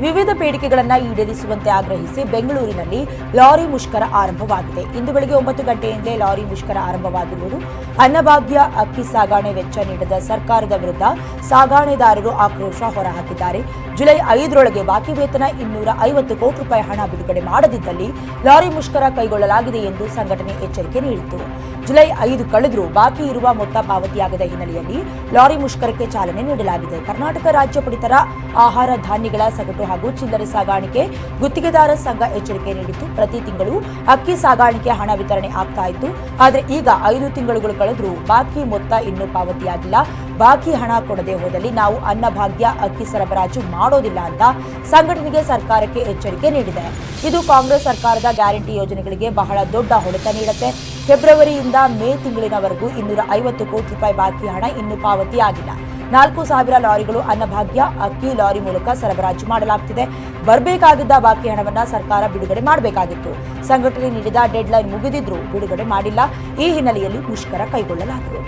ವಿವಿಧ ಬೇಡಿಕೆಗಳನ್ನು ಈಡೇರಿಸುವಂತೆ ಆಗ್ರಹಿಸಿ ಬೆಂಗಳೂರಿನಲ್ಲಿ ಲಾರಿ ಮುಷ್ಕರ ಆರಂಭವಾಗಿದೆ. ಇಂದು ಬೆಳಗ್ಗೆ 9 ಗಂಟೆಯಿಂದಲೇ ಲಾರಿ ಮುಷ್ಕರ ಆರಂಭವಾಗಿರುವುದು. ಅನ್ನಭಾಗ್ಯ ಅಕ್ಕಿ ಸಾಗಣೆ ವೆಚ್ಚ ನೀಡದ ಸರ್ಕಾರದ ವಿರುದ್ಧ ಸಾಗಣೆದಾರರು ಆಕ್ರೋಶ ಹೊರಹಾಕಿದ್ದಾರೆ. ಜುಲೈ 5ರೊಳಗೆ ಬಾಕಿ ವೇತನ 250 ಕೋಟಿ ರೂಪಾಯಿ ಹಣ ಬಿಡುಗಡೆ ಮಾಡದಿದ್ದಲ್ಲಿ ಲಾರಿ ಮುಷ್ಕರ ಕೈಗೊಳ್ಳಲಾಗಿದೆ ಎಂದು ಸಂಘಟನೆ ಎಚ್ಚರಿಕೆ ನೀಡಿತು. ಜುಲೈ 5 ಕಳೆದರೂ ಬಾಕಿ ಇರುವ ಮೊತ್ತ ಪಾವತಿಯಾಗದ ಹಿನ್ನೆಲೆಯಲ್ಲಿ ಲಾರಿ ಮುಷ್ಕರಕ್ಕೆ ಚಾಲನೆ ನೀಡಲಾಗಿದೆ. ಕರ್ನಾಟಕ ರಾಜ್ಯ ಪಡಿತರ ಆಹಾರ ಧಾನ್ಯಗಳ ಸಗಟು ಹಾಗೂ ಚಿಲ್ಲರೆ ಸಾಗಾಣಿಕೆ ಗುತ್ತಿಗೆದಾರ ಸಂಘ ಎಚ್ಚರಿಕೆ ನೀಡಿತ್ತು. ಪ್ರತಿ ತಿಂಗಳು ಅಕ್ಕಿ ಸಾಗಾಣಿಕೆ ಹಣ ವಿತರಣೆ ಆಗ್ತಾ ಇತ್ತು. ಆದರೆ ಈಗ 5 ತಿಂಗಳುಗಳು ಕಳೆದರೂ ಬಾಕಿ ಮೊತ್ತ ಇನ್ನೂ ಪಾವತಿಯಾಗಿಲ್ಲ. ಬಾಕಿ ಹಣ ಕೊಡದೆ ಹೋದಲ್ಲಿ ನಾವು ಅನ್ನಭಾಗ್ಯ ಅಕ್ಕಿ ಸರಬರಾಜು ಮಾಡೋದಿಲ್ಲ ಅಂತ ಸಂಘಟನೆಗೆ ಸರ್ಕಾರಕ್ಕೆ ಎಚ್ಚರಿಕೆ ನೀಡಿದೆ. ಇದು ಕಾಂಗ್ರೆಸ್ ಸರ್ಕಾರದ ಗ್ಯಾರಂಟಿ ಯೋಜನೆಗಳಿಗೆ ಬಹಳ ದೊಡ್ಡ ಹೊಡೆತ ನೀಡುತ್ತೆ. ಫೆಬ್ರವರಿಯಿಂದ ಮೇ ತಿಂಗಳಿನವರೆಗೂ 250 ಕೋಟಿ ರೂಪಾಯಿ ಬಾಕಿ ಹಣ ಇನ್ನೂ ಪಾವತಿಯಾಗಿಲ್ಲ. 4,000 ಲಾರಿಗಳು ಅನ್ನಭಾಗ್ಯ ಅಕ್ಕಿ ಲಾರಿ ಮೂಲಕ ಸರಬರಾಜು ಮಾಡಲಾಗ್ತಿದೆ. ಬರಬೇಕಾಗಿದ್ದ ಬಾಕಿ ಹಣವನ್ನ ಸರ್ಕಾರ ಬಿಡುಗಡೆ ಮಾಡಬೇಕಾಗಿತ್ತು. ಸಂಘಟನೆ ನೀಡಿದ ಡೆಡ್ಲೈನ್ ಮುಗಿದಿದ್ರೂ ಬಿಡುಗಡೆ ಮಾಡಿಲ್ಲ. ಈ ಹಿನ್ನೆಲೆಯಲ್ಲಿ ಮುಷ್ಕರ ಕೈಗೊಳ್ಳಲಾಗಿದೆ.